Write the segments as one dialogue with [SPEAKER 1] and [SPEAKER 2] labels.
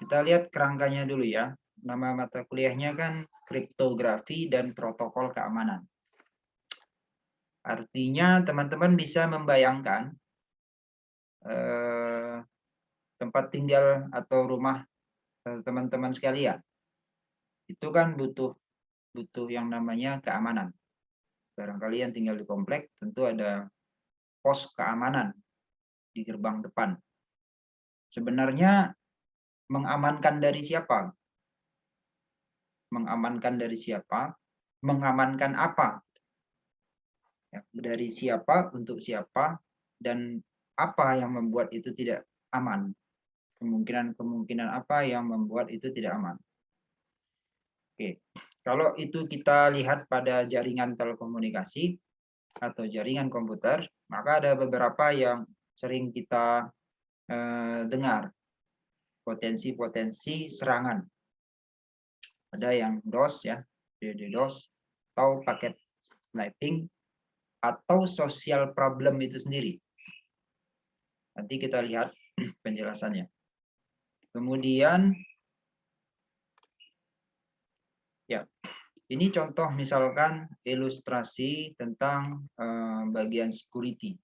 [SPEAKER 1] Kita lihat kerangkanya dulu ya. Nama mata kuliahnya kan kriptografi dan protokol keamanan. Artinya teman-teman bisa membayangkan tempat tinggal atau rumah teman-teman sekalian. Itu kan butuh yang namanya keamanan. Barangkali yang tinggal di komplek tentu ada pos keamanan di gerbang depan. Sebenarnya mengamankan dari siapa? Mengamankan dari siapa? Mengamankan apa? Ya, dari siapa untuk siapa dan apa yang membuat itu tidak aman? Kemungkinan-kemungkinan apa yang membuat itu tidak aman? Oke, kalau itu kita lihat pada jaringan telekomunikasi atau jaringan komputer, maka ada beberapa yang sering kita dengar potensi-potensi serangan. Ada yang DOS ya, DDoS, atau paket sniping, atau social problem itu sendiri. Nanti kita lihat penjelasannya. Kemudian, ya, ini contoh misalkan ilustrasi tentang bagian security,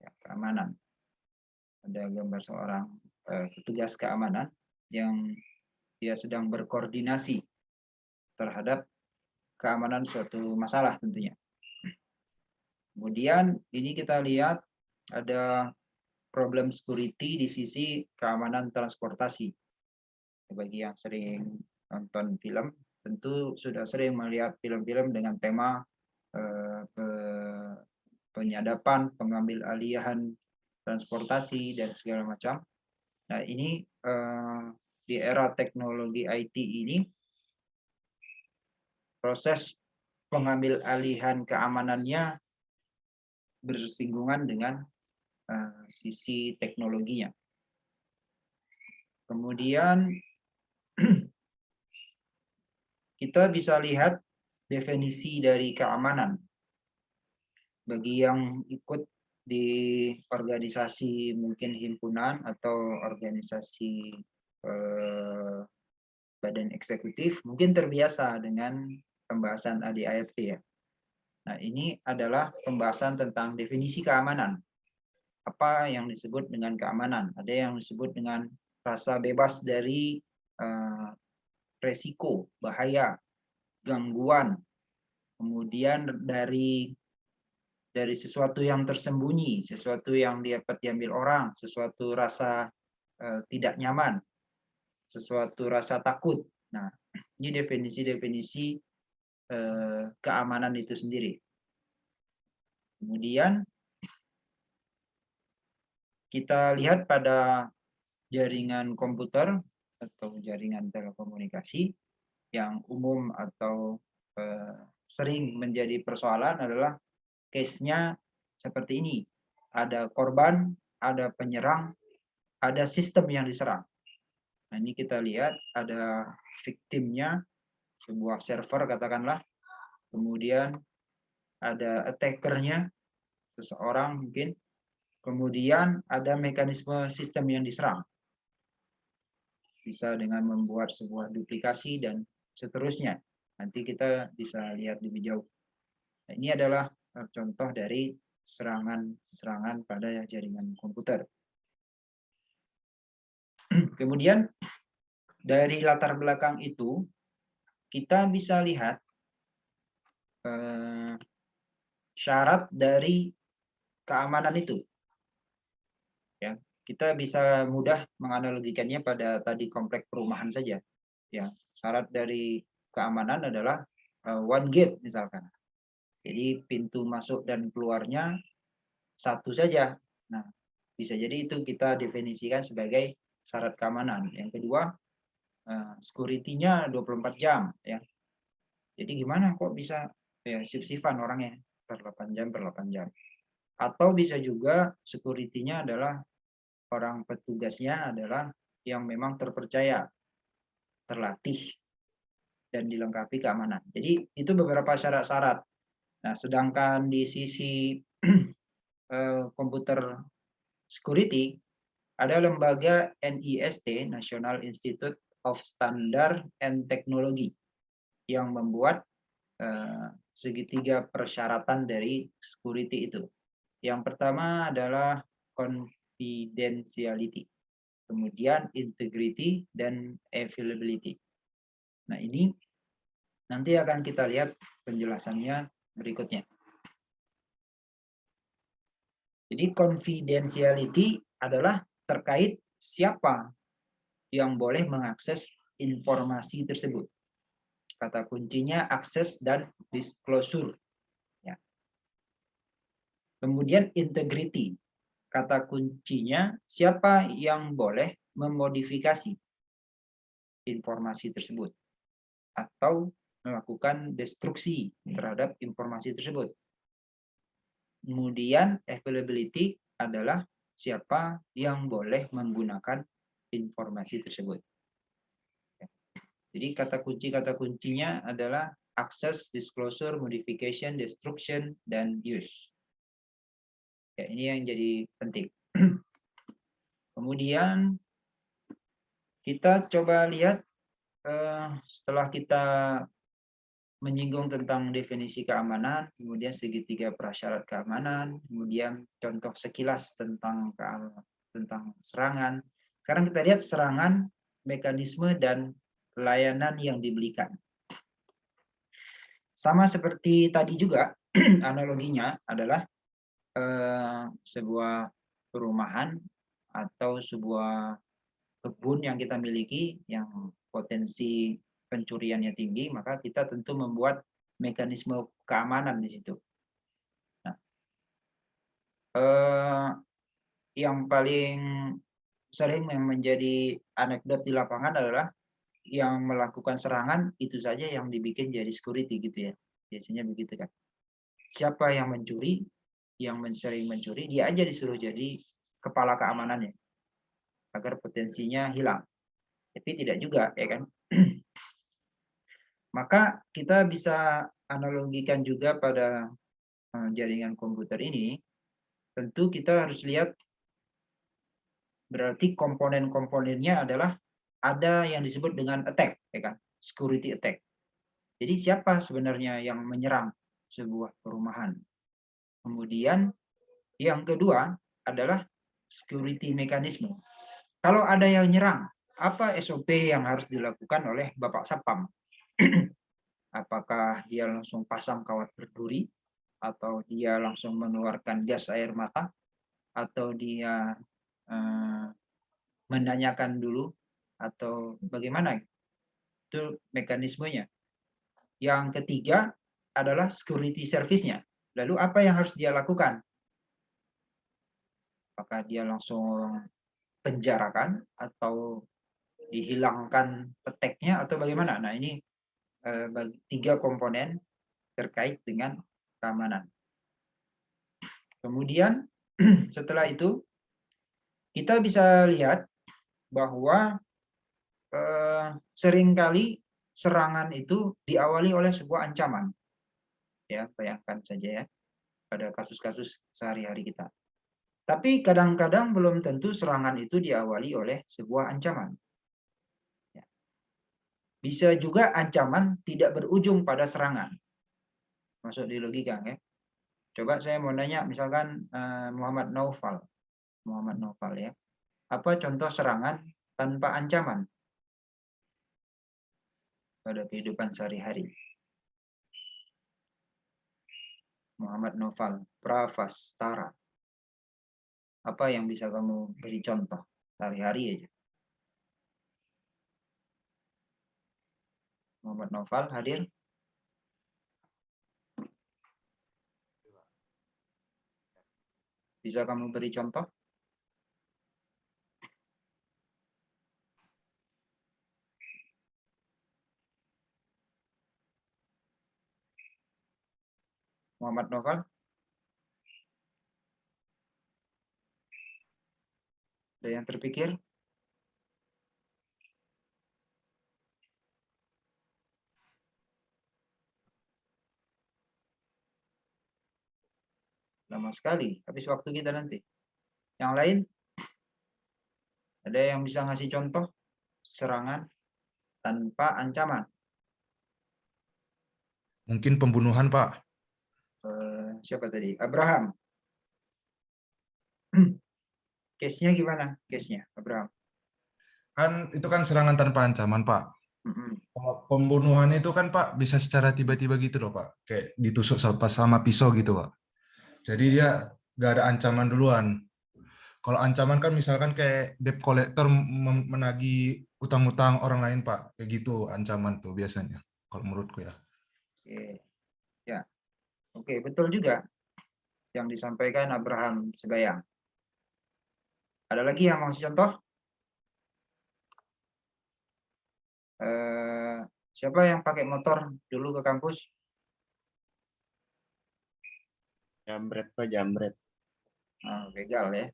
[SPEAKER 1] ya, keamanan. Ada gambar seorang petugas keamanan yang dia sedang berkoordinasi terhadap keamanan suatu masalah tentunya. Kemudian ini kita lihat ada problem security di sisi keamanan transportasi. Bagi yang sering nonton film, tentu sudah sering melihat film-film dengan tema penyadapan, pengambil alihan transportasi dan segala macam. Nah, ini di era teknologi IT ini proses pengambil alihan keamanannya bersinggungan dengan sisi teknologinya. Kemudian kita bisa lihat definisi dari keamanan. Bagi yang ikut di organisasi mungkin himpunan atau organisasi badan eksekutif, mungkin terbiasa dengan pembahasan ADART ya. Nah, ini adalah pembahasan tentang definisi keamanan. Apa yang disebut dengan keamanan? Ada yang disebut dengan rasa bebas dari resiko, bahaya, gangguan, kemudian dari sesuatu yang tersembunyi, sesuatu yang dapat diambil orang, sesuatu rasa tidak nyaman, sesuatu rasa takut. Nah, ini definisi-definisi keamanan itu sendiri. Kemudian kita lihat pada jaringan komputer atau jaringan telekomunikasi yang umum atau sering menjadi persoalan adalah case-nya seperti ini. Ada korban, ada penyerang, ada sistem yang diserang. Nah, ini kita lihat ada victimnya, sebuah server katakanlah. Kemudian ada attackernya, seseorang mungkin. Kemudian ada mekanisme sistem yang diserang. Bisa dengan membuat sebuah duplikasi dan seterusnya. Nanti kita bisa lihat lebih jauh. Nah, ini adalah contoh dari serangan pada jaringan komputer. Kemudian dari latar belakang itu kita bisa lihat syarat dari keamanan itu. Ya, kita bisa mudah menganalogikannya pada tadi komplek perumahan saja. Ya, syarat dari keamanan adalah one gate misalkan. Jadi pintu masuk dan keluarnya satu saja. Nah, bisa jadi itu kita definisikan sebagai syarat keamanan. Yang kedua, security-nya 24 jam ya. Jadi gimana kok bisa ya shift-shiftan orangnya per 8 jam per 8 jam. Atau bisa juga security-nya adalah orang petugasnya adalah yang memang terpercaya, terlatih dan dilengkapi keamanan. Jadi itu beberapa syarat-syarat. Nah, sedangkan di sisi komputer security Ada lembaga NIST, National Institute of Standard and Technology, yang membuat segitiga persyaratan dari security itu. Yang pertama adalah confidentiality, kemudian integrity dan availability. Nah, ini nanti akan kita lihat penjelasannya berikutnya. Jadi confidentiality adalah terkait siapa yang boleh mengakses informasi tersebut. Kata kuncinya akses dan disclosure. Ya. Kemudian integrity. Kata kuncinya siapa yang boleh memodifikasi informasi tersebut atau melakukan destruksi terhadap informasi tersebut. Kemudian availability adalah siapa yang boleh menggunakan informasi tersebut. Jadi kata kuncinya adalah access, disclosure, modification, destruction, dan use. Ya, ini yang jadi penting. Kemudian kita coba lihat setelah kita menyinggung tentang definisi keamanan, kemudian segitiga prasyarat keamanan, kemudian contoh sekilas tentang serangan. Sekarang kita lihat serangan, mekanisme, dan layanan yang diberikan. Sama seperti tadi juga, analoginya adalah sebuah perumahan atau sebuah kebun yang kita miliki yang potensi pencuriannya tinggi, maka kita tentu membuat mekanisme keamanan di situ. Nah, yang paling sering yang menjadi anekdot di lapangan adalah yang melakukan serangan itu saja yang dibikin jadi security gitu ya. Biasanya begitu kan. Siapa yang mencuri, yang sering mencuri, dia aja disuruh jadi kepala keamanannya agar potensinya hilang. Tapi tidak juga, ya kan? Maka kita bisa analogikan juga pada jaringan komputer ini, tentu kita harus lihat berarti komponen-komponennya adalah ada yang disebut dengan attack, ya kan? Security attack. Jadi siapa sebenarnya yang menyerang sebuah perumahan? Kemudian yang kedua adalah security mechanism. Kalau ada yang nyerang, apa SOP yang harus dilakukan oleh Bapak Sapam? Apakah dia langsung pasang kawat berduri, atau dia langsung mengeluarkan gas air mata, atau dia menanyakan dulu, atau bagaimana? Itu mekanismenya. Yang ketiga adalah security service-nya. Lalu apa yang harus dia lakukan? Apakah dia langsung penjarakan atau dihilangkan peteknya atau bagaimana? Nah, ini tiga komponen terkait dengan keamanan. Kemudian setelah itu kita bisa lihat bahwa seringkali serangan itu diawali oleh sebuah ancaman. Ya, bayangkan saja ya pada kasus-kasus sehari-hari kita. Tapi kadang-kadang belum tentu serangan itu diawali oleh sebuah ancaman. Ya. Bisa juga ancaman tidak berujung pada serangan. Masuk di logika ya. Coba saya mau nanya misalkan Muhammad Naufal. Muhammad Naufal ya. Apa contoh serangan tanpa ancaman pada kehidupan sehari-hari? Muhammad Naufal Pravastara. Apa yang bisa kamu beri contoh sehari-hari aja? Muhammad Naufal hadir? Bisa kamu beri contoh? Muhammad Naufal? Ada yang terpikir? Lama sekali, habis waktu kita nanti. Yang lain? Ada yang bisa ngasih contoh serangan tanpa ancaman?
[SPEAKER 2] Mungkin pembunuhan, Pak.
[SPEAKER 1] Siapa tadi? Abraham. Case-nya gimana? Case-nya Abraham.
[SPEAKER 2] Kan itu kan serangan tanpa ancaman, Pak.
[SPEAKER 1] Mm-mm.
[SPEAKER 2] Kalau pembunuhan itu kan, Pak, bisa secara tiba-tiba gitu loh, Pak. Kayak ditusuk sama pisau gitu, Pak. Jadi dia nggak ada ancaman duluan. Kalau ancaman kan misalkan kayak debt collector menagih utang-utang orang lain, Pak. Kayak gitu ancaman tuh biasanya. Kalau menurutku ya.
[SPEAKER 1] Oke, ya, oke, betul juga yang disampaikan Abraham Sebayang. Ada lagi yang mau kasih contoh? Siapa yang pakai motor dulu ke kampus?
[SPEAKER 3] Jambret Pak, jambret.
[SPEAKER 1] Begal ya.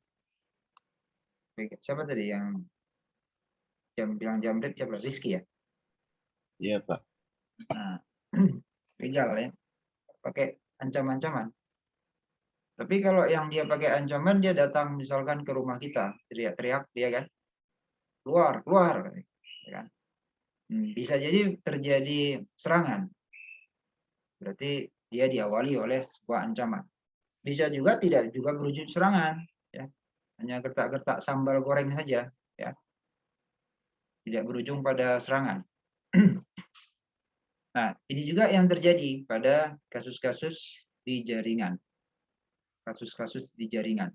[SPEAKER 1] Siapa tadi yang bilang jambret? Siapa? Rizky ya?
[SPEAKER 3] Iya Pak.
[SPEAKER 1] Nah, begal ya. Pakai ancam-ancaman. Tapi kalau yang dia pakai ancaman, dia datang misalkan ke rumah kita, teriak-teriak dia kan, keluar, keluar, ya kan? Bisa jadi terjadi serangan. Berarti dia diawali oleh sebuah ancaman. Bisa juga tidak juga berujung serangan, ya. Hanya gertak-gertak sambal goreng saja, ya. Tidak berujung pada serangan. Nah, ini juga yang terjadi pada kasus-kasus di jaringan. Kasus-kasus di jaringan.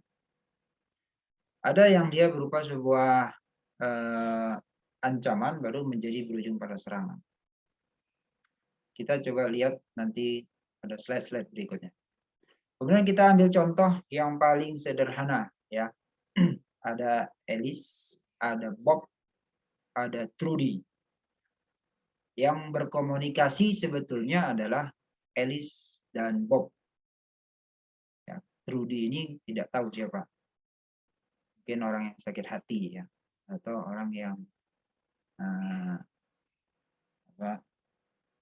[SPEAKER 1] Ada yang dia berupa sebuah ancaman baru menjadi berujung pada serangan. Kita coba lihat nanti pada slide-slide berikutnya. Kemudian kita ambil contoh yang paling sederhana, ya. Ada Alice, ada Bob, ada Trudy. Yang berkomunikasi sebetulnya adalah Alice dan Bob. Ya, Trudy ini tidak tahu siapa. Mungkin orang yang sakit hati, ya, atau orang yang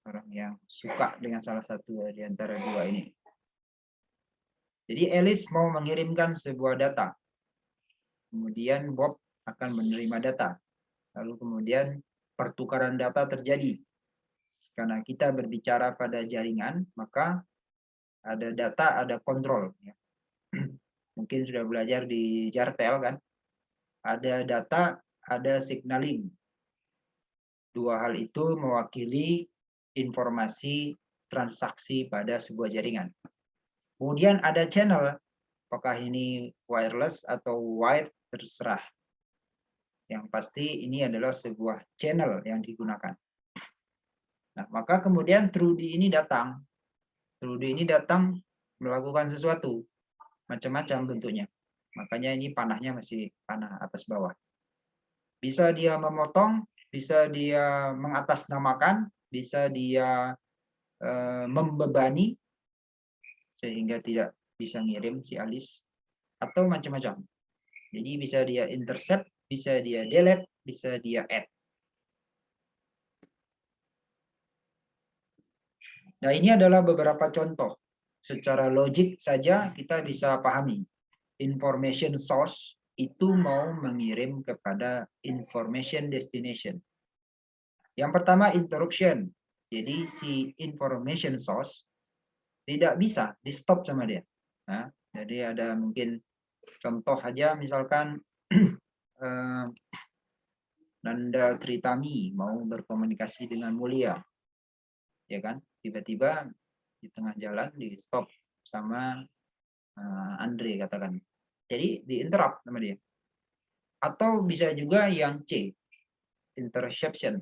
[SPEAKER 1] orang yang suka dengan salah satu di antara dua ini. Jadi Alice mau mengirimkan sebuah data. Kemudian Bob akan menerima data. Lalu kemudian pertukaran data terjadi. Karena kita berbicara pada jaringan, maka ada data, ada kontrol. Ya. Mungkin sudah belajar di Jartel kan. Ada data, ada signaling. Dua hal itu mewakili informasi transaksi pada sebuah jaringan. Kemudian ada channel, apakah ini wireless atau wired terserah. Yang pasti ini adalah sebuah channel yang digunakan. Nah, maka kemudian Trudy ini datang. Trudy ini datang melakukan sesuatu. Macam-macam bentuknya. Makanya ini panahnya masih panah atas bawah. Bisa dia memotong, bisa dia mengatasnamakan, bisa dia membebani, sehingga tidak bisa ngirim si Alice, atau macam-macam. Jadi bisa dia intercept, bisa dia delete, bisa dia add. Nah, ini adalah beberapa contoh. Secara logik saja kita bisa pahami. Information source itu mau mengirim kepada information destination. Yang pertama interruption. Jadi si information source tidak bisa di-stop sama dia. Nah, jadi ada mungkin contoh aja misalkan Nanda Tritami mau berkomunikasi dengan Mulia. Ya kan? Tiba-tiba di tengah jalan di-stop sama Andre katakan. Jadi di-interrupt sama dia. Atau bisa juga yang C, interception.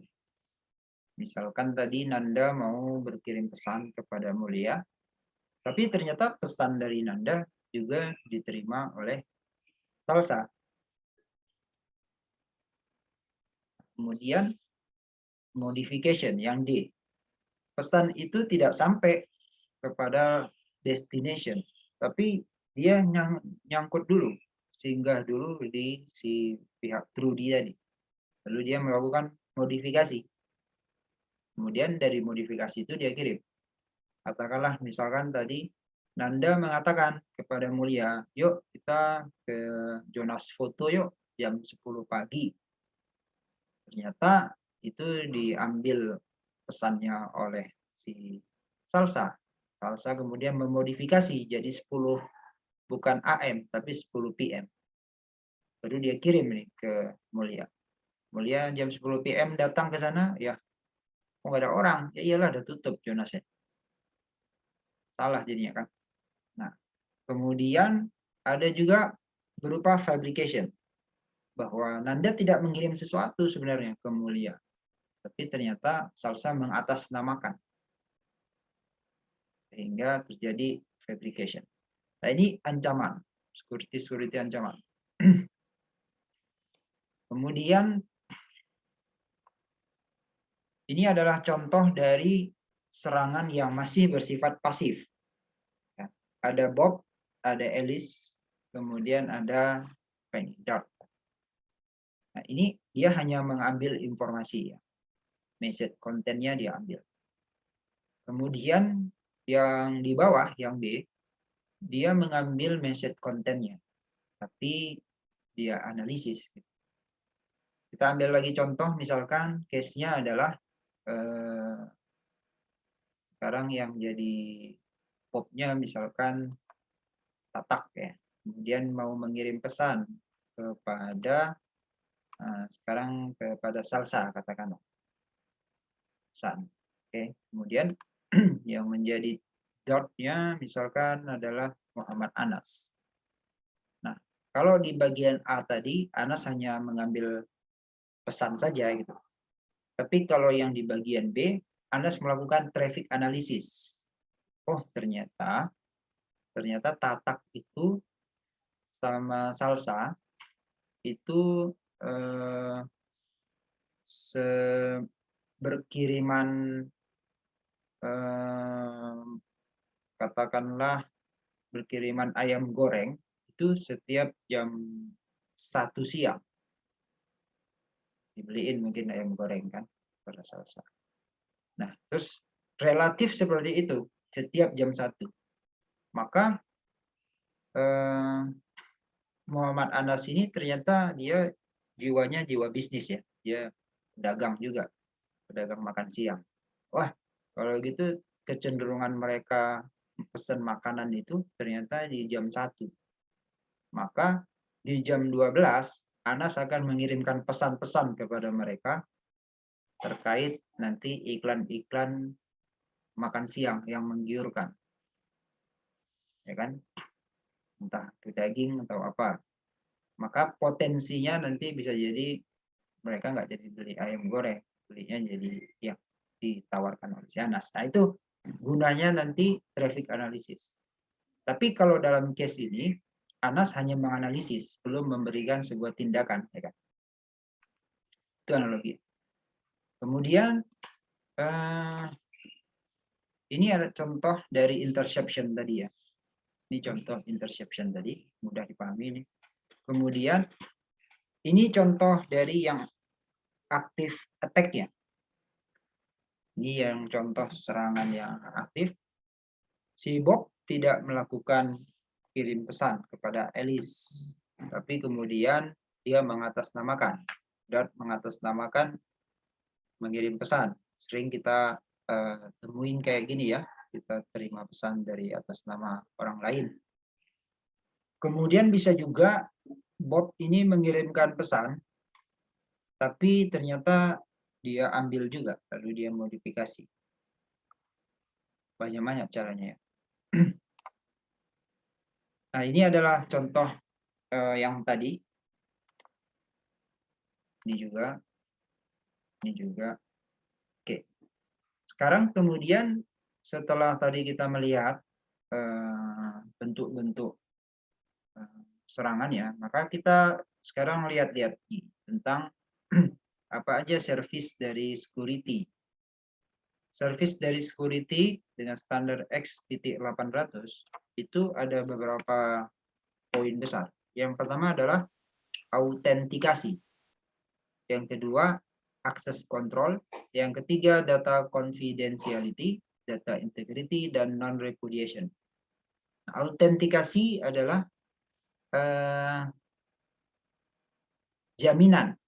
[SPEAKER 1] Misalkan tadi Nanda mau berkirim pesan kepada Mulia, tapi ternyata pesan dari Nanda juga diterima oleh Salsa. Kemudian modification yang D. Pesan itu tidak sampai kepada destination, tapi dia nyangkut dulu, singgah dulu di si pihak Trudy tadi. Lalu dia melakukan modifikasi. Kemudian dari modifikasi itu dia kirim. Katakanlah misalkan tadi Nanda mengatakan kepada Mulia, yuk kita ke Jonas Foto yuk, jam 10 pagi. Ternyata itu diambil pesannya oleh si Salsa. Salsa kemudian memodifikasi jadi 10, bukan AM tapi 10 PM. Baru dia kirim nih ke Mulia. Mulia jam 10 PM datang ke sana, ya kok nggak ada orang? Ya iyalah, udah tutup Jonasnya. Salah jadinya kan. Nah, kemudian ada juga berupa fabrication, bahwa Nanda tidak mengirim sesuatu sebenarnya ke Mulia, tapi ternyata Salsa mengatasnamakan, sehingga terjadi fabrication. Nah, ini ancaman, security ancaman. Kemudian ini adalah contoh dari serangan yang masih bersifat pasif. Ya, ada Bob, ada Alice, kemudian ada Dart. Nah, ini dia hanya mengambil informasi, ya. Message kontennya dia ambil. Kemudian yang di bawah, yang B, dia mengambil message kontennya, tapi dia analisis. Kita ambil lagi contoh, misalkan case-nya adalah sekarang yang jadi popnya misalkan Tatak, ya. Kemudian mau mengirim pesan kepada sekarang kepada Salsa, katakanlah pesan. Oke, kemudian yang menjadi dot-nya misalkan adalah Muhammad Anas. Nah, kalau di bagian A tadi Anas hanya mengambil pesan saja gitu. Tapi kalau yang di bagian B, Anas melakukan traffic analysis. Oh, ternyata Tatak itu sama Salsa itu berkiriman, katakanlah berkiriman ayam goreng itu setiap jam 1 siang. Dibeliin mungkin ayam goreng kan pada Salsa. Nah, terus relatif seperti itu setiap jam 1. Maka Muhammad Anas ini ternyata dia jiwanya jiwa bisnis, ya. Dia pedagang juga, pedagang makan siang. Wah, kalau gitu kecenderungan mereka pesan makanan itu ternyata di jam 1. Maka di jam 12 Anas akan mengirimkan pesan-pesan kepada mereka terkait nanti iklan-iklan makan siang yang menggiurkan, ya kan, entah itu daging atau apa. Maka potensinya nanti bisa jadi mereka nggak jadi beli ayam goreng, belinya jadi yang ditawarkan oleh si Anas. Nah, itu gunanya nanti traffic analysis. Tapi kalau dalam case ini Anas hanya menganalisis, belum memberikan sebuah tindakan, ya kan? Itu analogi. Kemudian ini ada contoh dari interception tadi, ya. Ini contoh interception tadi, mudah dipahami ini. Kemudian ini contoh dari yang aktif attack-nya. Ini yang contoh serangan yang aktif. Si Bob tidak melakukan kirim pesan kepada Alice, tapi kemudian dia mengatasnamakan, dan mengatasnamakan mengirim pesan. Sering kita temuin kayak gini, ya, kita terima pesan dari atas nama orang lain. Kemudian bisa juga Bob ini mengirimkan pesan, tapi ternyata dia ambil juga, lalu dia modifikasi. Banyak-banyak caranya, ya. Nah, ini adalah contoh yang tadi. Ini juga. Oke. Sekarang kemudian setelah tadi kita melihat bentuk-bentuk serangannya, maka kita sekarang lihat-lihat tentang apa aja service dari security. Service dari security dengan standar X.800 itu ada beberapa poin besar. Yang pertama adalah autentikasi. Yang kedua, access control. Yang ketiga, data confidentiality, data integrity, dan non-repudiation. Autentikasi adalah jaminan.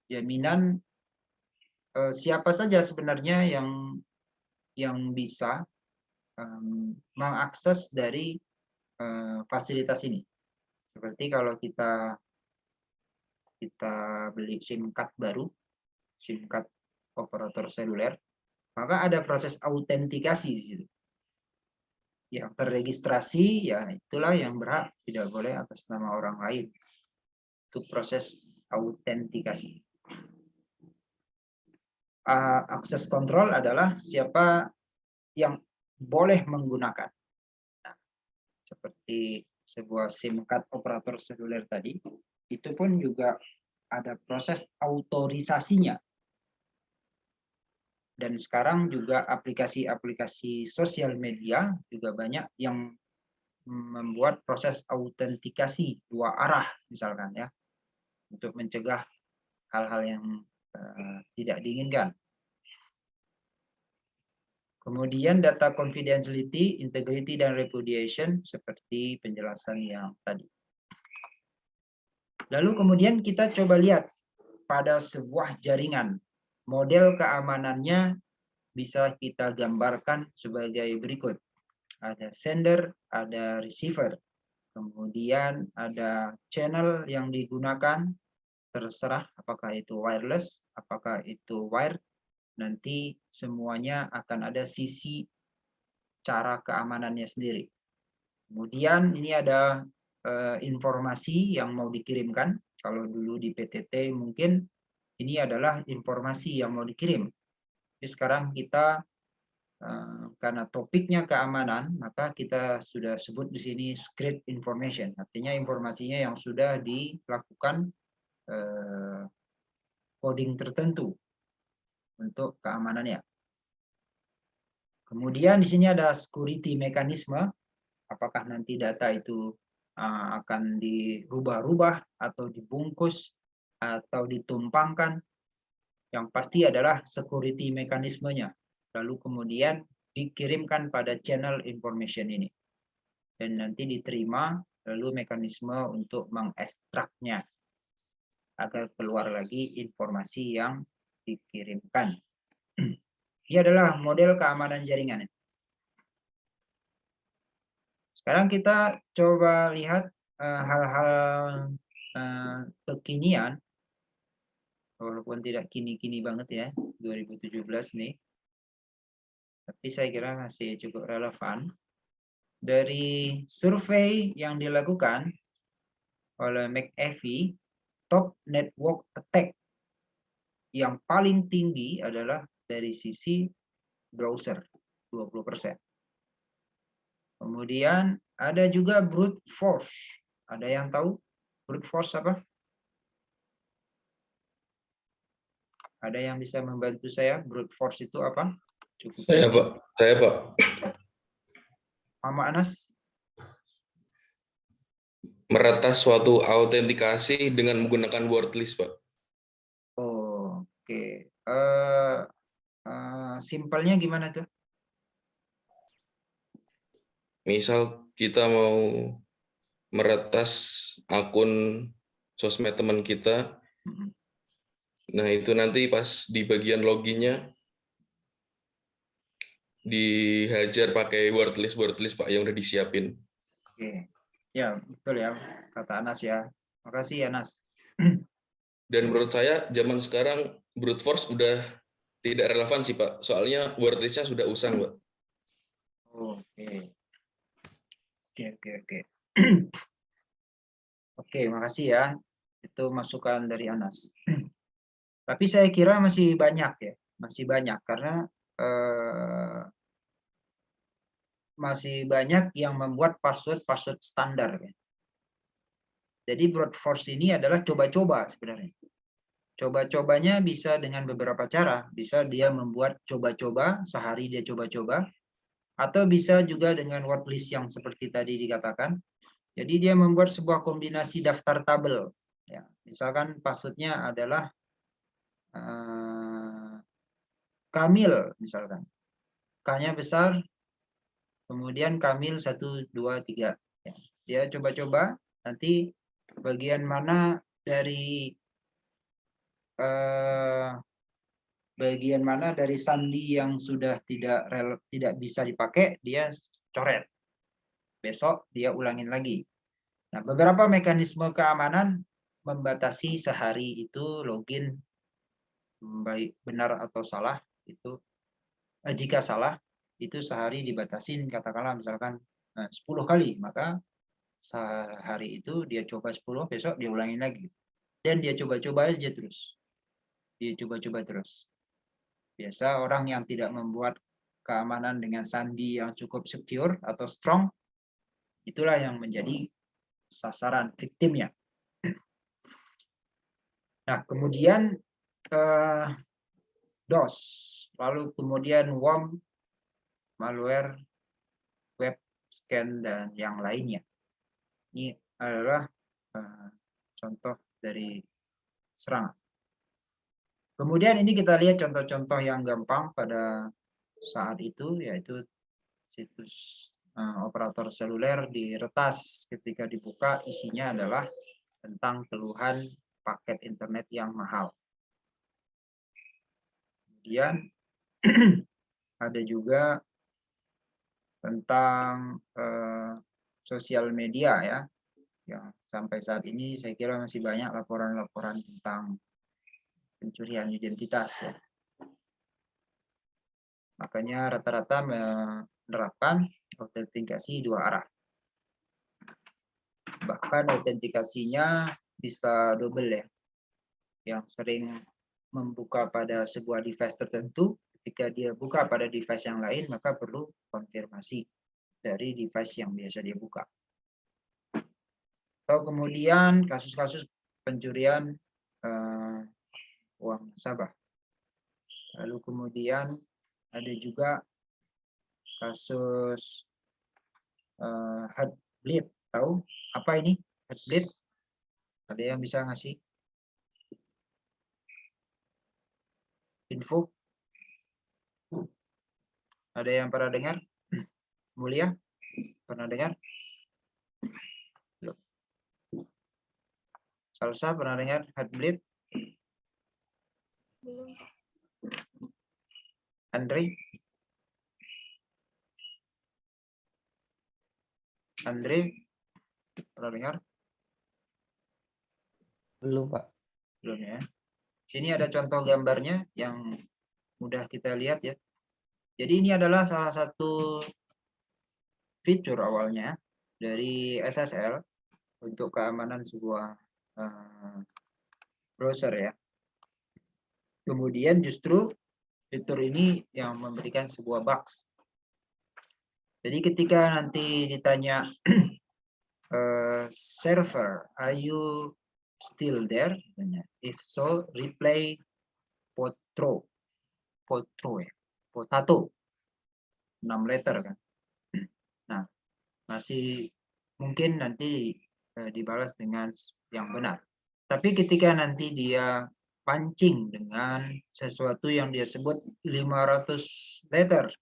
[SPEAKER 1] Jaminan siapa saja sebenarnya yang bisa mengakses dari fasilitas ini. Seperti kalau kita beli SIM card baru, SIM card operator seluler, maka ada proses autentikasi di situ. Yang terregistrasi ya itulah yang berhak, tidak boleh atas nama orang lain. Itu proses autentikasi. Akses kontrol adalah siapa yang boleh menggunakan. Nah, seperti sebuah SIM card operator seluler tadi, itu pun juga ada proses autorisasinya. Dan sekarang juga aplikasi-aplikasi sosial media juga banyak yang membuat proses autentikasi 2 arah misalkan ya, untuk mencegah hal-hal yang tidak diinginkan. Kemudian data confidentiality, integrity, dan repudiation seperti penjelasan yang tadi. Lalu kemudian kita coba lihat pada sebuah jaringan, model keamanannya bisa kita gambarkan sebagai berikut. Ada sender, ada receiver, kemudian ada channel yang digunakan, terserah apakah itu wireless, apakah itu wired, nanti semuanya akan ada sisi cara keamanannya sendiri. Kemudian ini ada informasi yang mau dikirimkan. Kalau dulu di PTT mungkin ini adalah informasi yang mau dikirim. Tapi sekarang kita karena topiknya keamanan, maka kita sudah sebut di sini script information. Artinya informasinya yang sudah dilakukan coding tertentu untuk keamanannya. Kemudian di sini ada security mekanisme, apakah nanti data itu akan dirubah-rubah atau dibungkus atau ditumpangkan. Yang pasti adalah security mekanismenya. Lalu kemudian dikirimkan pada channel information ini. Dan nanti diterima, lalu mekanisme untuk mengekstraknya agar keluar lagi informasi yang dikirimkan. Ini adalah model keamanan jaringan. Sekarang kita coba lihat hal-hal kekinian, walaupun tidak kini-kini banget ya, 2017 nih. Tapi saya kira masih cukup relevan. Dari survei yang dilakukan oleh McAfee, top network attack yang paling tinggi adalah dari sisi browser, 20%. Kemudian ada juga brute force. Ada yang tahu brute force apa? Ada yang bisa membantu saya? Brute force itu apa? Cukup.
[SPEAKER 4] Saya, Pak. Saya, Pak.
[SPEAKER 1] Mama Anas?
[SPEAKER 4] Meretas suatu autentikasi dengan menggunakan word list, Pak.
[SPEAKER 1] Oh, oke. Simpelnya gimana tuh?
[SPEAKER 4] Misal kita mau meretas akun sosmed teman kita, nah itu nanti pas di bagian loginnya dihajar pakai word list Pak yang udah disiapin.
[SPEAKER 1] Oke. Ya, betul ya, kata Anas ya. Makasih Anas.
[SPEAKER 4] Dan menurut saya zaman sekarang brute force udah tidak relevan sih Pak, soalnya word list-nya sudah usang Pak.
[SPEAKER 1] Oke. Oke. Oke, makasih ya. Itu masukan dari Anas. Tapi saya kira masih banyak ya. Masih banyak karena masih banyak yang membuat password standar. Ya. Jadi brute force ini adalah coba-coba sebenarnya. Coba-cobanya bisa dengan beberapa cara. Bisa dia membuat coba-coba, sehari dia coba-coba. Atau bisa juga dengan word list yang seperti tadi dikatakan. Jadi dia membuat sebuah kombinasi daftar tabel. Ya, misalkan passwordnya adalah Kamil misalkan. K-nya besar, kemudian Kamil 1, 2, 3. Ya. Dia coba-coba, nanti bagian mana dari bagian mana dari sandi yang sudah tidak bisa dipakai, dia coret. Besok dia ulangin lagi. Nah, beberapa mekanisme keamanan membatasi sehari itu login, baik benar atau salah itu, jika salah itu sehari dibatasin, katakanlah misalkan 10 kali, maka sehari itu dia coba 10, besok dia ulangin lagi. Dan dia coba-coba aja terus. Dia coba-coba terus. Biasa orang yang tidak membuat keamanan dengan sandi yang cukup secure atau strong, itulah yang menjadi sasaran victimnya. Nah, kemudian DOS, lalu kemudian worm, malware, web scan, dan yang lainnya. Ini adalah contoh dari serangan. Kemudian ini kita lihat contoh-contoh yang gampang pada saat itu, yaitu situs operator seluler diretas ketika dibuka, isinya adalah tentang keluhan paket internet yang mahal. Kemudian ada juga tentang sosial media ya, yang sampai saat ini saya kira masih banyak laporan-laporan tentang pencurian identitas ya. Makanya rata-rata menerapkan autentikasi 2 arah. Bahkan autentikasinya bisa double ya. Yang sering membuka pada sebuah device tertentu, ketika dia buka pada device yang lain, maka perlu konfirmasi dari device yang biasa dia buka. Atau kemudian kasus-kasus pencurian uang nasabah. Lalu kemudian ada juga kasus Heartbleed. Tahu apa ini Heartbleed? Ada yang bisa ngasih info? Ada yang pernah dengar? Mulia, pernah dengar? Salsa pernah dengar Heartbleed?
[SPEAKER 5] Belum.
[SPEAKER 1] Andre? Andre? Pernah dengar?
[SPEAKER 6] Belum, Pak.
[SPEAKER 1] Belum ya. Sini ada contoh gambarnya yang mudah kita lihat ya. Jadi ini adalah salah satu fitur awalnya dari SSL untuk keamanan sebuah browser ya. Kemudian justru fitur ini yang memberikan sebuah bugs. Jadi ketika nanti ditanya server, are you still there? If so, replay potato ya, potato 6 letter kan. Nah, masih mungkin nanti dibalas dengan yang benar. Tapi ketika nanti dia pancing dengan sesuatu yang dia sebut 500 letter,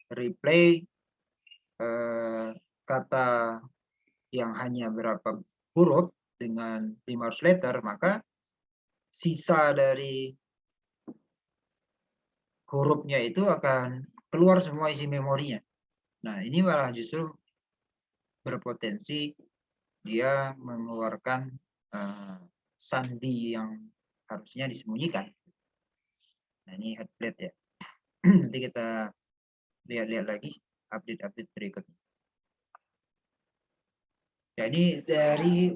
[SPEAKER 1] replay kata yang hanya berapa huruf dengan 500 letter, maka sisa dari hurufnya itu akan keluar semua isi memorinya. Nah, ini malah justru berpotensi dia mengeluarkan sandi yang harusnya disembunyikan. Nah, ini Heartbleed ya. Nanti kita lihat-lihat lagi update-update berikutnya. Ya, ini dari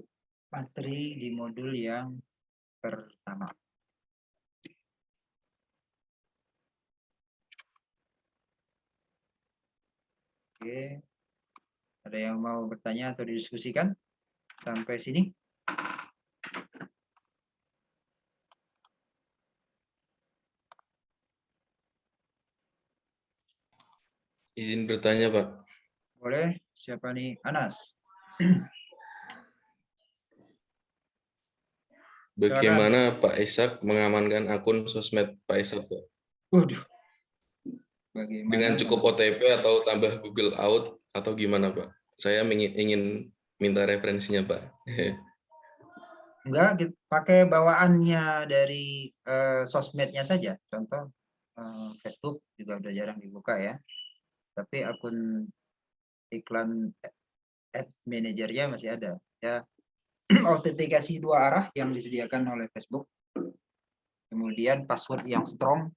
[SPEAKER 1] materi di modul yang pertama. Oke. Ada yang mau bertanya atau didiskusikan sampai sini?
[SPEAKER 4] Izin bertanya, Pak.
[SPEAKER 1] Boleh. Siapa nih? Anas.
[SPEAKER 4] Bagaimana Pak Ishak mengamankan akun sosmed Pak Ishak, Pak?
[SPEAKER 1] Waduh. Bagaimana?
[SPEAKER 4] Dengan cukup OTP atau tambah Google Out atau gimana, Pak? Saya ingin minta referensinya, Pak.
[SPEAKER 1] Enggak, pakai bawaannya dari sosmednya saja. Contoh Facebook juga udah jarang dibuka ya. Tapi akun iklan ads manajernya masih ada. Ya, autentikasi 2 arah yang disediakan oleh Facebook. Kemudian password yang strong.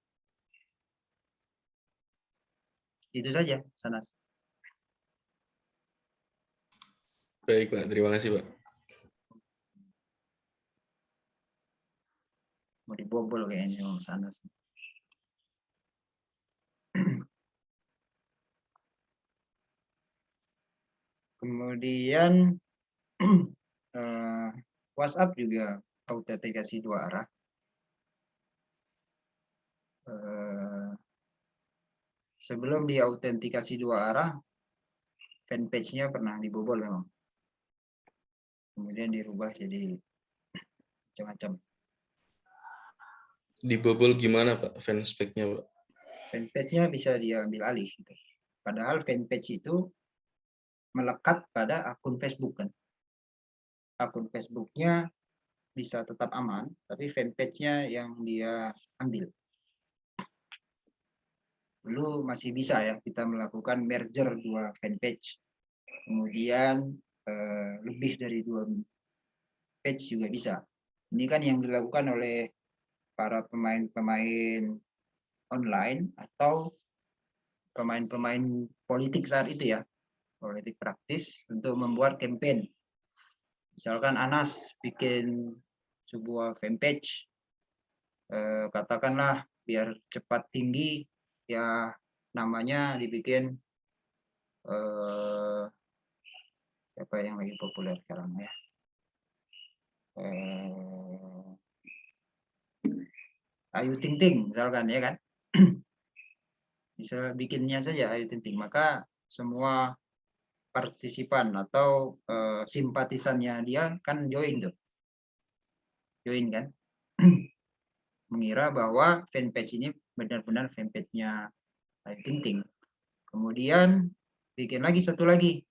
[SPEAKER 1] Itu saja, Sanas.
[SPEAKER 4] Baik, Pak. Terima kasih, Pak.
[SPEAKER 1] Mau dibobol kayaknya Sanas. Kemudian WhatsApp juga autentikasi 2 arah. Sebelum diautentikasi 2 arah, fanpage-nya pernah dibobol memang. Kemudian dirubah jadi macam-macam.
[SPEAKER 4] Dibobol gimana, Pak? Fanspage-nya, Pak?
[SPEAKER 1] Fanpage-nya bisa diambil alih. Gitu. Padahal fanpage itu melekat pada akun Facebook kan. Akun Facebook-nya bisa tetap aman, tapi fanpage-nya yang dia ambil. Dulu masih bisa ya kita melakukan merger 2 fanpage. Kemudian lebih dari 2 page juga bisa. Ini kan yang dilakukan oleh para pemain-pemain online atau pemain-pemain politik saat itu ya, politik praktis untuk membuat campaign. Misalkan Anas bikin sebuah fanpage, katakanlah biar cepat tinggi, ya namanya dibikin apa yang lagi populer sekarang ya, Ayu Ting Ting misalkan ya kan. Bisa bikinnya saja Ayu Ting Ting, maka semua partisipan atau simpatisannya dia kan join kan. Mengira bahwa fanpage ini benar-benar fanpage-nya Ayu Ting Ting. Kemudian bikin lagi satu lagi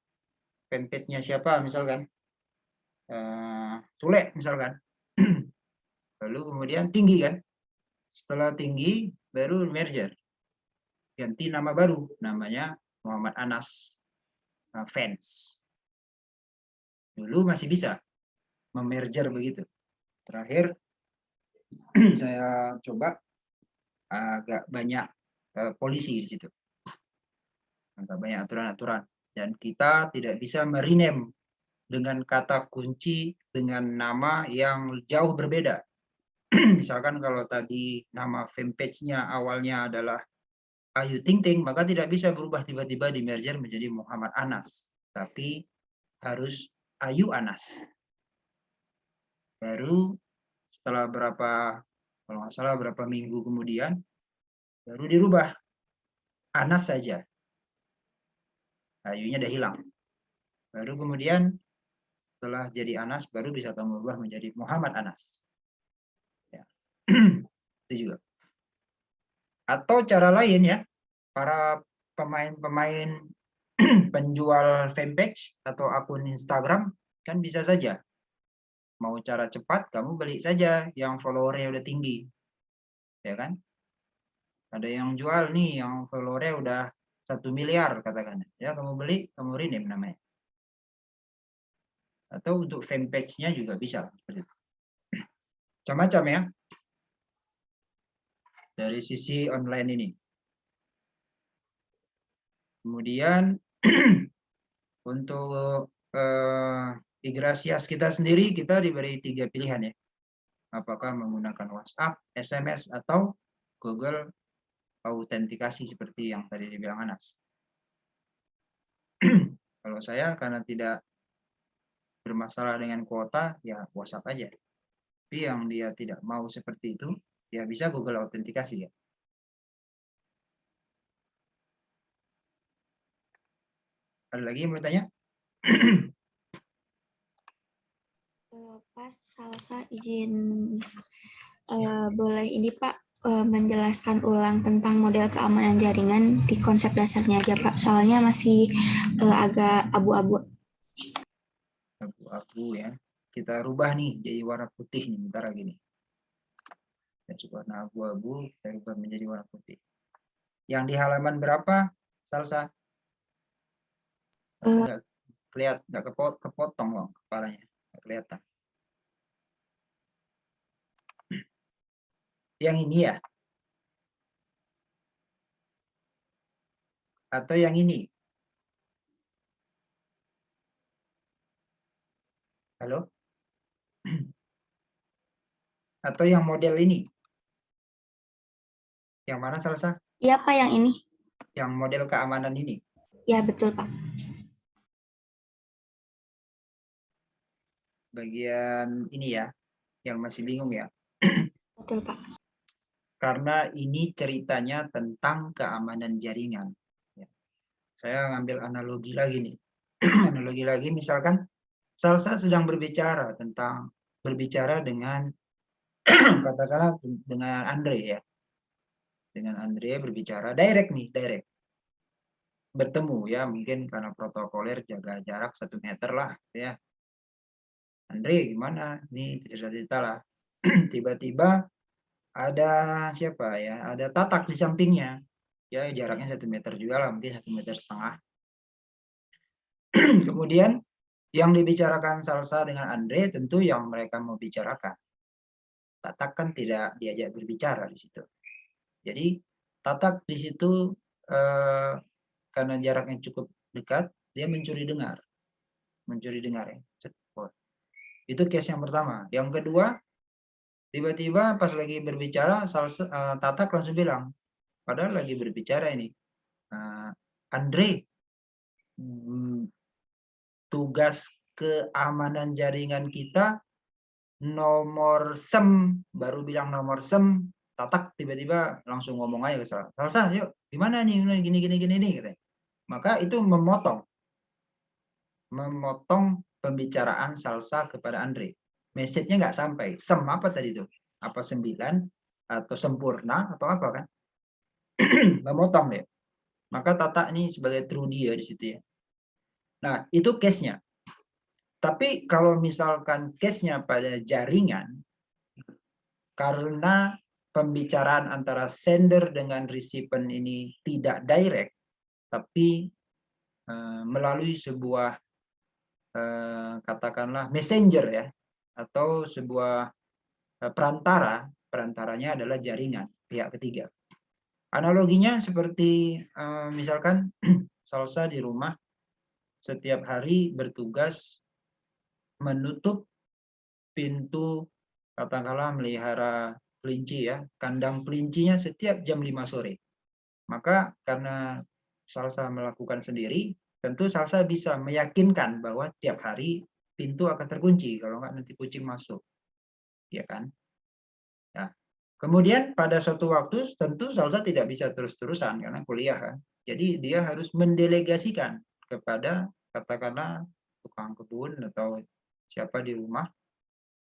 [SPEAKER 1] fanpage-nya siapa misalkan, Sule misalkan. Lalu kemudian tinggi kan, setelah tinggi baru merger, ganti nama baru, namanya Muhammad Anas Fans. Dulu masih bisa memerger begitu. Terakhir saya coba agak banyak polisi di situ, agak banyak aturan-aturan, dan kita tidak bisa merename dengan kata kunci dengan nama yang jauh berbeda. Misalkan kalau tadi nama fanpage-nya awalnya adalah Ayu Ting Ting, maka tidak bisa berubah tiba-tiba di merger menjadi Muhammad Anas, tapi harus Ayu Anas. Baru setelah berapa, kalau nggak salah berapa minggu kemudian, baru dirubah Anas saja. Ayunya udah hilang. Baru kemudian setelah jadi Anas, baru bisa kamu ubah menjadi Muhammad Anas. Ya. Itu juga. Atau cara lain ya, para pemain-pemain penjual fanpage atau akun Instagram kan bisa saja. Mau cara cepat, kamu beli saja yang followernya udah tinggi. Ya kan? Ada yang jual nih, yang followernya udah 1 miliar katakan. Ya, kamu beli, kamu rename namanya. Atau untuk fanpage-nya juga bisa. Macam-macam ya. Dari sisi online ini. Kemudian untuk Igratias kita sendiri, kita diberi 3 pilihan ya. Apakah menggunakan WhatsApp, SMS, atau Google autentikasi seperti yang tadi dibilang Anas. Kalau saya karena tidak bermasalah dengan kuota, ya WhatsApp aja. Tapi yang dia tidak mau seperti itu, ya bisa Google autentikasi ya. Ada lagi yang mau tanya?
[SPEAKER 5] Pas Salsa izin boleh ini Pak menjelaskan ulang tentang model keamanan jaringan di konsep dasarnya aja Pak. Soalnya masih agak abu-abu.
[SPEAKER 1] Abu-abu ya. kita rubah nih jadi warna putih nih bentar lagi nih. Dari warna abu-abu kita rubah menjadi warna putih. Yang di halaman berapa, Salsa? Nggak kelihatan, nggak kepotong loh kepalanya, nggak kelihatan. Yang ini ya? Atau yang ini? Halo? Atau yang model ini? Yang mana, Salsa?
[SPEAKER 5] Iya, Pak, yang ini.
[SPEAKER 1] Yang model keamanan ini?
[SPEAKER 5] Ya, betul, Pak.
[SPEAKER 1] Bagian ini ya, yang masih bingung ya.
[SPEAKER 5] Betul, Pak.
[SPEAKER 1] Karena ini ceritanya tentang keamanan jaringan. Ya. Saya ngambil analogi lagi nih. Analogi lagi, misalkan Salsa sedang berbicara dengan katakanlah dengan Andre ya. Dengan Andre berbicara direct nih, direct. Bertemu ya, mungkin karena protokoler jaga jarak 1 meter lah ya. Andre gimana? Nih cerita-cerita lah. Tiba-tiba ada siapa ya? Ada Tatak di sampingnya. Ya jaraknya 1 meter juga lah, mungkin 1,5 meter. Kemudian yang dibicarakan Salsa dengan Andre tentu yang mereka mau bicarakan. Tatak kan tidak diajak berbicara di situ. Jadi Tatak di situ karena jaraknya cukup dekat, dia mencuri dengar. Mencuri dengar ya. Itu case yang pertama. Yang kedua, tiba-tiba pas lagi berbicara, Tatak langsung bilang, padahal lagi berbicara ini, Andre, tugas keamanan jaringan kita nomor SEM, baru bilang nomor SEM, Tatak tiba-tiba langsung ngomong aja ke Salsa, yuk gimana nih, gini, gitu. Maka itu memotong pembicaraan Salsa kepada Andre. Message-nya nggak sampai. SEM apa tadi itu? Apa 9 atau sempurna atau apa kan? Memotong deh. Maka Tatak ini sebagai true dia di situ ya. Nah, itu case-nya. Tapi kalau misalkan case-nya pada jaringan, karena pembicaraan antara sender dengan receiver ini tidak direct, tapi melalui sebuah katakanlah messenger ya, atau sebuah perantaranya adalah jaringan pihak ketiga. Analoginya seperti misalkan Salsa di rumah setiap hari bertugas menutup pintu, katakanlah melihara kelinci ya, kandang kelincinya setiap jam 5 sore. Maka karena Salsa melakukan sendiri, tentu Salsa bisa meyakinkan bahwa tiap hari pintu akan terkunci, kalau nggak nanti kucing masuk. Ya kan? Nah, kemudian pada suatu waktu tentu Salsa tidak bisa terus-terusan karena kuliah kan. Jadi dia harus mendelegasikan kepada katakanlah tukang kebun atau siapa di rumah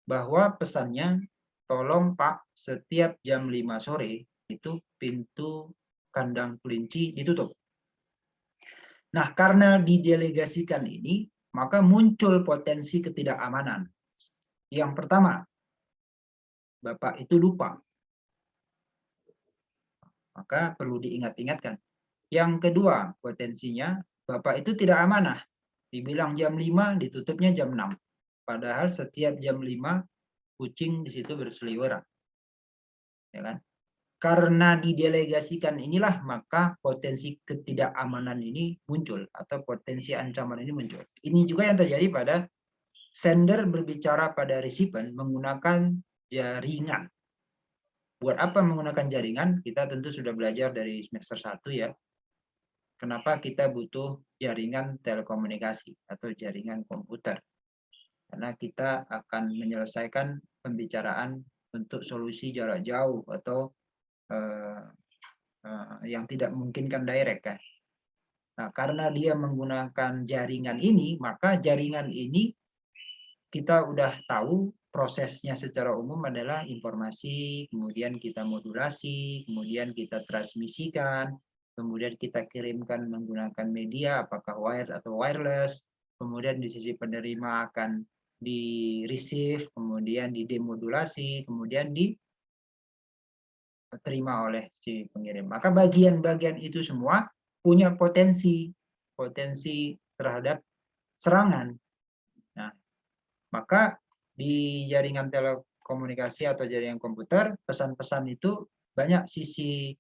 [SPEAKER 1] bahwa pesannya tolong Pak setiap jam 5 sore itu pintu kandang kelinci ditutup. Nah, karena didelegasikan ini, maka muncul potensi ketidakamanan. Yang pertama, Bapak itu lupa. Maka perlu diingat-ingatkan. Yang kedua, potensinya Bapak itu tidak amanah. Dibilang jam 5, ditutupnya jam 6. Padahal setiap jam 5, kucing di situ berseliweran. Ya kan? Karena didelegasikan inilah, maka potensi ketidakamanan ini muncul, atau potensi ancaman ini muncul. Ini juga yang terjadi pada sender berbicara pada receiver menggunakan jaringan. Buat apa menggunakan jaringan? Kita tentu sudah belajar dari semester 1 ya. Kenapa kita butuh jaringan telekomunikasi atau jaringan komputer? Karena kita akan menyelesaikan pembicaraan untuk solusi jarak jauh atau yang tidak memungkinkan direct kan. Nah, karena dia menggunakan jaringan ini, maka jaringan ini kita udah tahu prosesnya secara umum adalah informasi, kemudian kita modulasi, kemudian kita transmisikan, kemudian kita kirimkan menggunakan media, apakah wired atau wireless, kemudian di sisi penerima akan di receive, kemudian di demodulasi, kemudian diterima oleh si pengirim. Maka bagian-bagian itu semua punya potensi terhadap serangan. Nah, maka di jaringan telekomunikasi atau jaringan komputer, pesan-pesan itu banyak sisi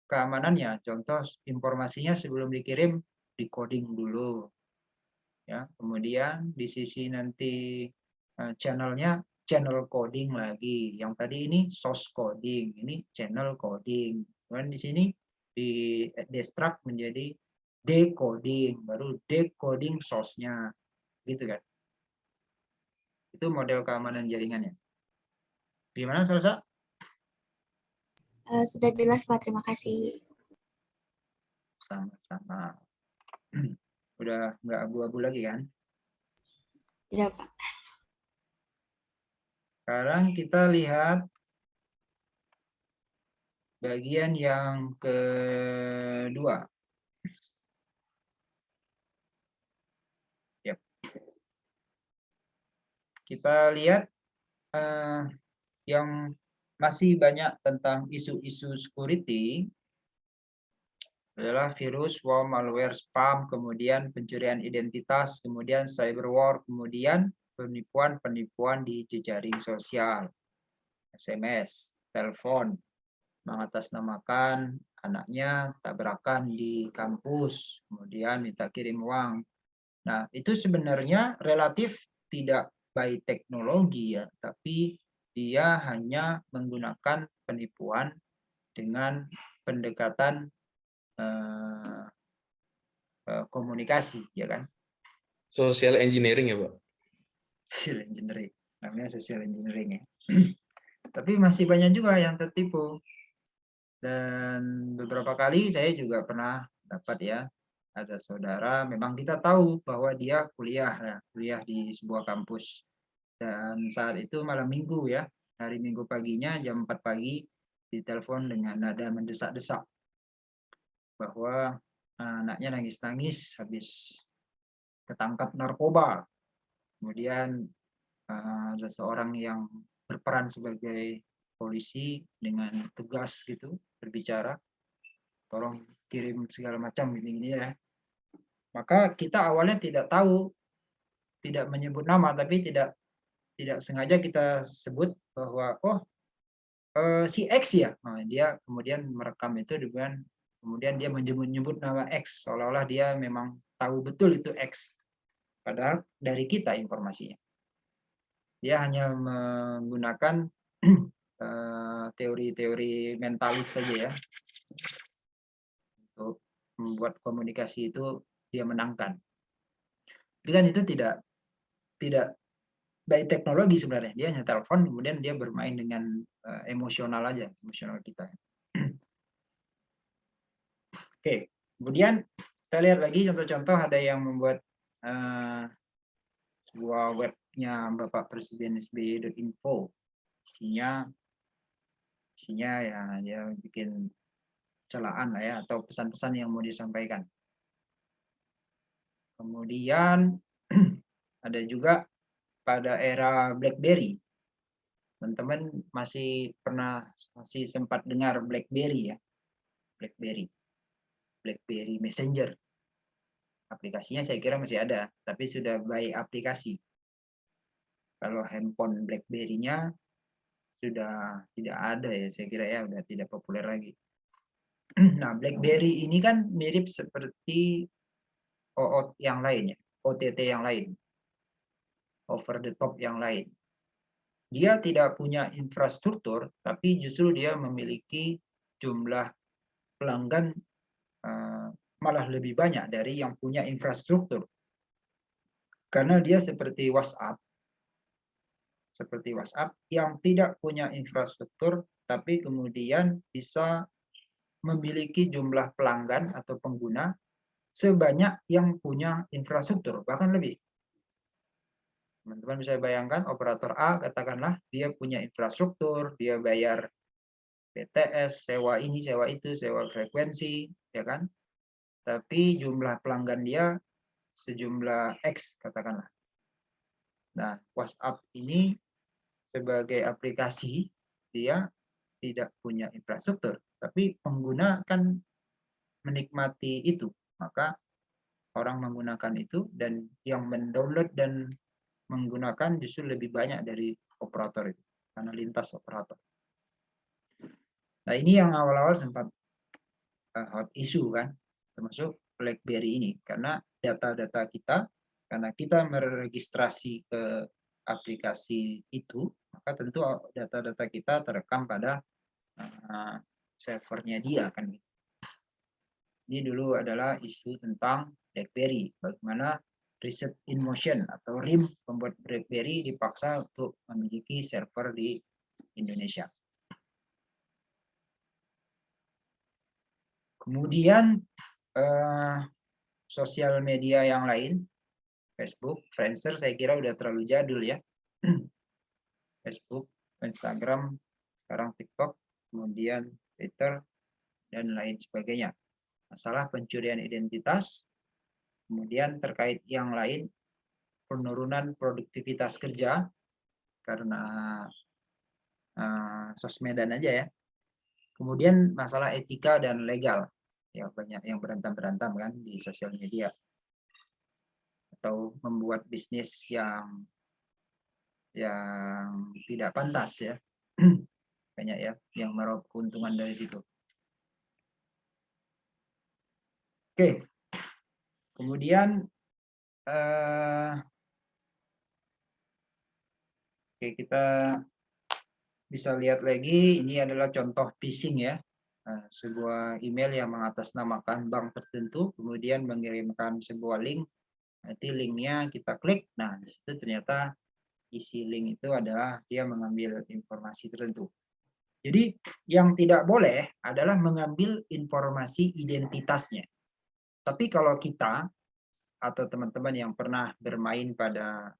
[SPEAKER 1] keamanannya. Contoh, informasinya sebelum dikirim di-coding dulu. Ya, kemudian di sisi nanti channelnya channel coding lagi. Yang tadi ini source coding, ini channel coding. Kemudian di sini di destruct menjadi decoding, baru decoding source-nya. Gitu kan. Itu model keamanan jaringannya. Gimana, Salsa?
[SPEAKER 5] Sudah jelas, Pak. Terima kasih.
[SPEAKER 1] Sama-sama. Udah nggak abu-abu lagi kan?
[SPEAKER 5] Tidak, Pak.
[SPEAKER 1] Sekarang kita lihat bagian yang kedua. Yap. Kita lihat yang masih banyak tentang isu-isu security adalah virus, worm, malware, spam, kemudian pencurian identitas, kemudian cyber war, kemudian penipuan-penipuan di jejaring sosial, SMS, telepon, mengatasnamakan anaknya tabrakan di kampus, kemudian minta kirim uang. Nah, itu sebenarnya relatif tidak by teknologi ya, tapi dia hanya menggunakan penipuan dengan pendekatan komunikasi, ya kan?
[SPEAKER 4] Social engineering ya, Pak?
[SPEAKER 1] Social engineering, namanya social engineering ya. Tapi masih banyak juga yang tertipu. Dan beberapa kali saya juga pernah dapat ya, ada saudara, memang kita tahu bahwa dia kuliah di sebuah kampus. Dan saat itu malam minggu ya, hari Minggu paginya jam 4 pagi, ditelepon dengan nada mendesak-desak bahwa anaknya nangis-nangis habis ketangkap narkoba. Kemudian ada seorang yang berperan sebagai polisi dengan tegas gitu berbicara, tolong kirim segala macam gini-gini ya. Maka kita awalnya tidak tahu, tidak menyebut nama, tapi tidak sengaja kita sebut bahwa si X ya. Nah, dia kemudian merekam itu dengan kemudian dia menyebut nama X seolah-olah dia memang tahu betul itu X. Padahal dari kita informasinya. Dia hanya menggunakan teori-teori mentalis saja ya. Untuk membuat komunikasi itu dia menangkan. Tapi kan itu tidak by teknologi sebenarnya. Dia hanya telepon kemudian dia bermain dengan emosional aja, emosional kita. Oke, kemudian kita lihat lagi contoh-contoh, ada yang membuat sebuah webnya Bapak Presiden SBY.info. Isinya ya dia bikin celaan lah ya, atau pesan-pesan yang mau disampaikan. Kemudian ada juga pada era BlackBerry. Teman-teman masih sempat dengar BlackBerry ya. BlackBerry Messenger. Aplikasinya saya kira masih ada, tapi sudah by aplikasi. Kalau handphone BlackBerry-nya sudah tidak ada ya, saya kira ya, udah tidak populer lagi. Nah, BlackBerry ini kan mirip seperti OOT yang lain ya, OTT yang lain, over the top yang lain. Dia tidak punya infrastruktur, tapi justru dia memiliki jumlah pelanggan malah lebih banyak dari yang punya infrastruktur. Karena dia seperti WhatsApp yang tidak punya infrastruktur, tapi kemudian bisa memiliki jumlah pelanggan atau pengguna sebanyak yang punya infrastruktur, bahkan lebih. Teman-teman bisa bayangkan operator A, katakanlah dia punya infrastruktur, dia bayar BTS, sewa ini, sewa itu, sewa frekuensi, ya kan? Tapi jumlah pelanggan dia sejumlah X, katakanlah. Nah, WhatsApp ini sebagai aplikasi dia tidak punya infrastruktur, tapi pengguna kan menikmati itu, maka orang menggunakan itu dan yang mendownload dan menggunakan justru lebih banyak dari operator itu karena lintas operator. Nah, ini yang awal-awal sempat hot issue kan, termasuk BlackBerry ini, karena data-data kita, karena kita meregistrasi ke aplikasi itu, maka tentu data-data kita terekam pada servernya dia kan. Ini dulu adalah isu tentang BlackBerry, bagaimana Reset in Motion atau RIM pembuat BlackBerry dipaksa untuk memiliki server di Indonesia. Kemudian sosial media yang lain, Facebook, Friendster saya kira udah terlalu jadul ya. Facebook, Instagram, sekarang TikTok, kemudian Twitter, dan lain sebagainya. Masalah pencurian identitas, kemudian terkait yang lain, penurunan produktivitas kerja, karena sosmedan aja ya. Kemudian masalah etika dan legal, ya banyak yang berantem-berantem kan di sosial media. Atau membuat bisnis yang tidak pantas ya. Banyak ya yang meraup keuntungan dari situ. Oke. Kemudian kita bisa lihat lagi, ini adalah contoh phishing ya. Sebuah email yang mengatasnamakan bank tertentu, kemudian mengirimkan sebuah link. Nanti linknya kita klik, nah di situ ternyata isi link itu adalah dia mengambil informasi tertentu. Jadi yang tidak boleh adalah mengambil informasi identitasnya. Tapi kalau kita atau teman-teman yang pernah bermain pada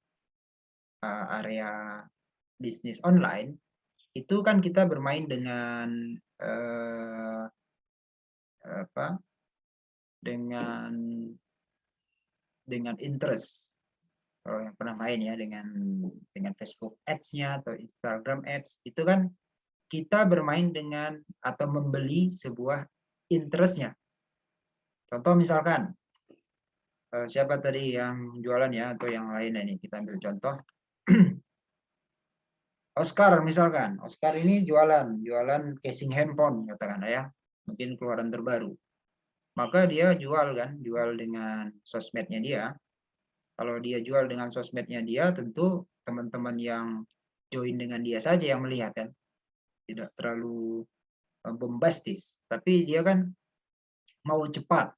[SPEAKER 1] area bisnis online, itu kan kita bermain dengan dengan interest. Kalau yang pernah main ya dengan Facebook Ads-nya atau Instagram Ads, itu kan kita bermain dengan atau membeli sebuah interest-nya. Contoh misalkan siapa tadi yang jualan ya atau yang lain ini, kita ambil contoh. Oscar misalkan, Oscar ini jualan casing handphone katakan ya, mungkin keluaran terbaru. Maka dia jual dengan sosmednya dia. Kalau dia jual dengan sosmednya dia, tentu teman-teman yang join dengan dia saja yang melihat kan. Tidak terlalu bombastis, tapi dia kan mau cepat.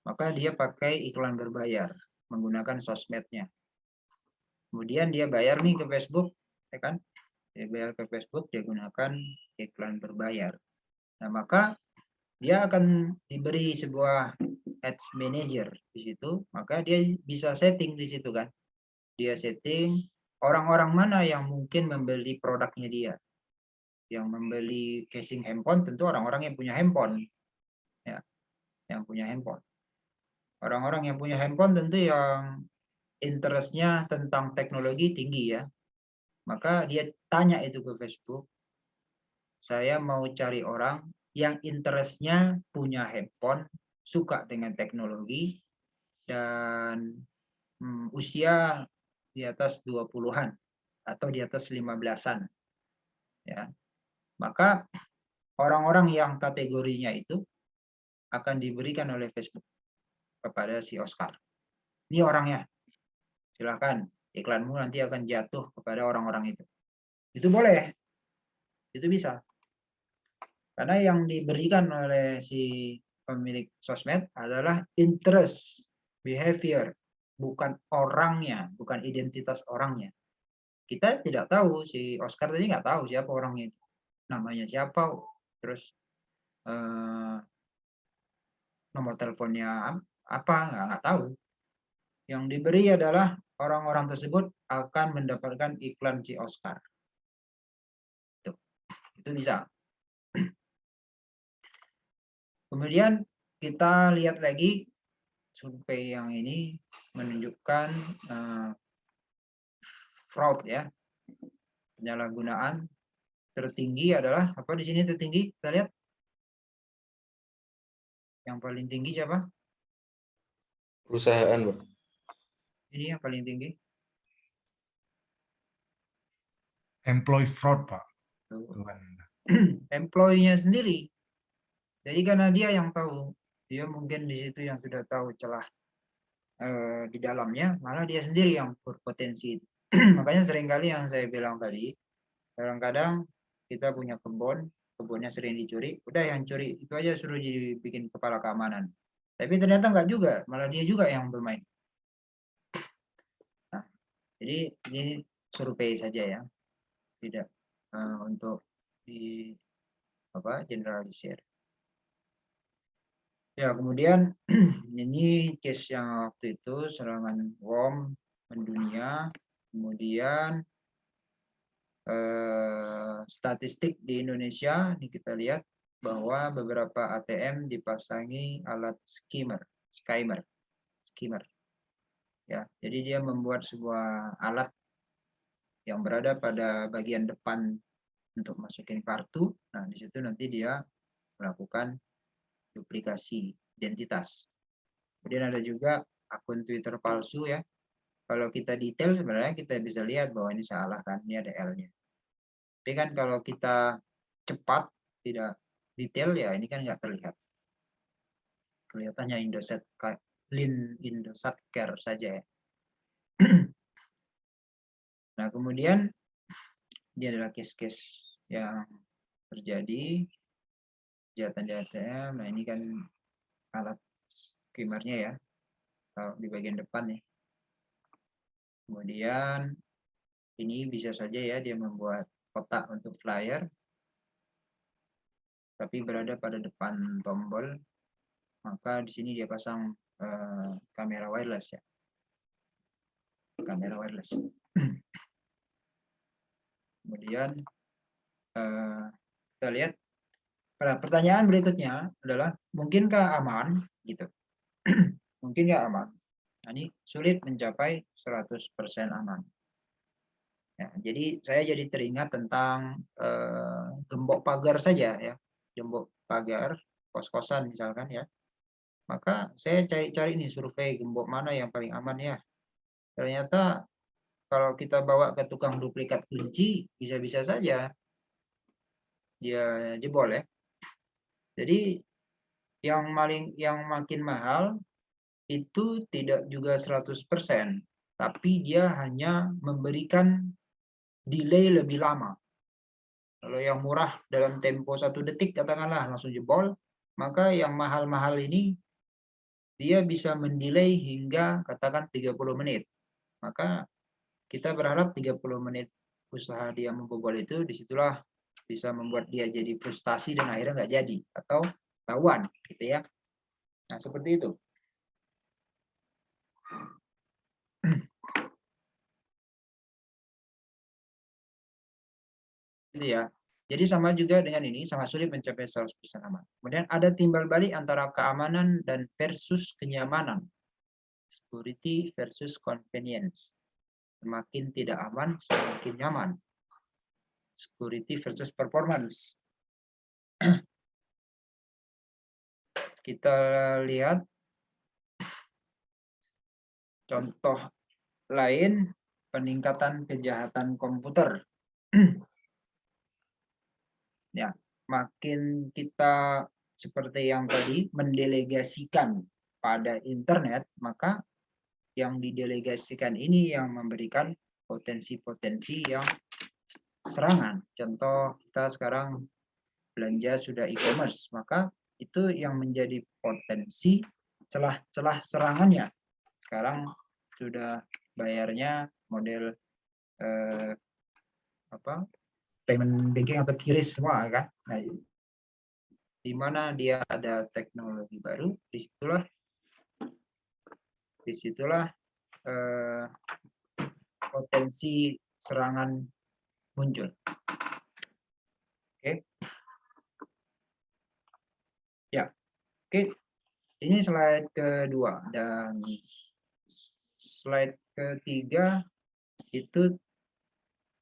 [SPEAKER 1] Maka dia pakai iklan berbayar menggunakan sosmednya. Kemudian dia bayar nih ke Facebook, ya kan? Dia bayar ke Facebook, dia gunakan iklan berbayar. Nah, maka dia akan diberi sebuah ads manager di situ, maka dia bisa setting di situ kan. Dia setting orang-orang mana yang mungkin membeli produknya dia. Yang membeli casing handphone tentu orang-orang yang punya handphone. Ya, yang punya handphone. Orang-orang yang punya handphone tentu yang interestnya tentang teknologi tinggi ya. Maka dia tanya itu ke Facebook, saya mau cari orang yang interestnya punya handphone, suka dengan teknologi, dan usia di atas 20-an atau di atas 15-an. Ya. Maka orang-orang yang kategorinya itu akan diberikan oleh Facebook kepada si Oscar. Ini orangnya. Silakan, iklanmu nanti akan jatuh kepada orang-orang itu. Itu boleh. Itu bisa. Karena yang diberikan oleh si pemilik sosmed adalah interest, behavior, bukan orangnya, bukan identitas orangnya. Kita tidak tahu, si Oscar tadi nggak tahu siapa orangnya itu. Namanya siapa, terus nomor teleponnya apa, nggak tahu. Yang diberi adalah orang-orang tersebut akan mendapatkan iklan si Oscar. Itu bisa. Kemudian kita lihat lagi survei yang ini menunjukkan fraud ya. Penyalahgunaan tertinggi adalah apa di sini tertinggi? Kita lihat. Yang paling tinggi siapa?
[SPEAKER 4] Perusahaan, Pak.
[SPEAKER 1] Ini yang paling tinggi.
[SPEAKER 2] Employee fraud, Pak.
[SPEAKER 1] Tuh.
[SPEAKER 2] Tuhan.
[SPEAKER 1] Employee-nya sendiri. Jadi karena dia yang tahu, dia mungkin di situ yang sudah tahu celah di dalamnya, malah dia sendiri yang berpotensi. Makanya seringkali yang saya bilang tadi, kadang-kadang kita punya kebunnya sering dicuri, udah yang curi itu aja suruh jadi bikin kepala keamanan. Tapi ternyata enggak juga, malah dia juga yang bermain. Nah, jadi ini survei saja ya, tidak untuk di generalisir. Ya, kemudian ini case yang waktu itu serangan bom mendunia, kemudian statistik di Indonesia, ini kita lihat bahwa beberapa ATM dipasangi alat skimmer. Ya, jadi dia membuat sebuah alat yang berada pada bagian depan untuk masukin kartu. Nah, di situ nanti dia melakukan duplikasi identitas. Kemudian ada juga akun Twitter palsu ya. Kalau kita detail sebenarnya kita bisa lihat bahwa ini salah kan, ini ada L-nya. Tapi kan kalau kita cepat tidak detail ya ini kan nggak terlihat. Kelihatannya Indosat Care saja ya. Nah kemudian ini adalah case-case yang terjadi kejahatan di ATM. Nah ini kan alat skimmernya ya, kalau di bagian depan nih. Kemudian ini bisa saja ya dia membuat kotak untuk flyer, tapi berada pada depan tombol. Maka di sini dia pasang kamera wireless ya, kamera wireless. Kemudian kita lihat. Pertanyaan berikutnya adalah mungkinkah aman gitu? Mungkinkah aman? Nah, ini sulit mencapai 100% aman. Ya, jadi saya jadi teringat tentang gembok pagar saja ya, gembok pagar kos-kosan misalkan ya. Maka saya cari-cari nih survei gembok mana yang paling aman ya. Ternyata kalau kita bawa ke tukang duplikat kunci bisa-bisa saja dia jebol ya. Jadi yang makin mahal itu tidak juga 100%, tapi dia hanya memberikan delay lebih lama. Kalau yang murah dalam tempo 1 detik katakanlah langsung jebol, maka yang mahal-mahal ini dia bisa mendelay hingga katakan 30 menit. Maka kita berharap 30 menit usaha dia membobol itu disitulah bisa membuat dia jadi frustasi dan akhirnya nggak jadi atau tahuan gitu ya. Nah seperti itu. Gitu ya. Jadi sama juga dengan ini sangat sulit mencapai 100% aman. Kemudian ada timbal balik antara keamanan dan versus kenyamanan. Security versus convenience. Semakin tidak aman, semakin nyaman. Security versus performance. Kita lihat contoh lain, peningkatan kejahatan komputer. Ya, makin kita seperti yang tadi mendelegasikan pada internet, maka yang didelegasikan ini yang memberikan potensi-potensi yang serangan. Contoh kita sekarang belanja sudah e-commerce, maka itu yang menjadi potensi celah-celah serangannya. Sekarang sudah bayarnya model payment banking atau QRIS semua kan. Nah, di mana dia ada teknologi baru, disitulah potensi serangan muncul. Oke. Ya. Oke. Ini slide kedua dan slide ketiga itu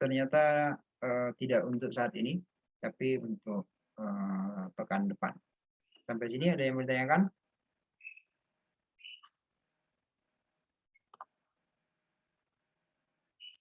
[SPEAKER 1] ternyata tidak untuk saat ini, tapi untuk pekan depan. Sampai sini ada yang bertanyakan?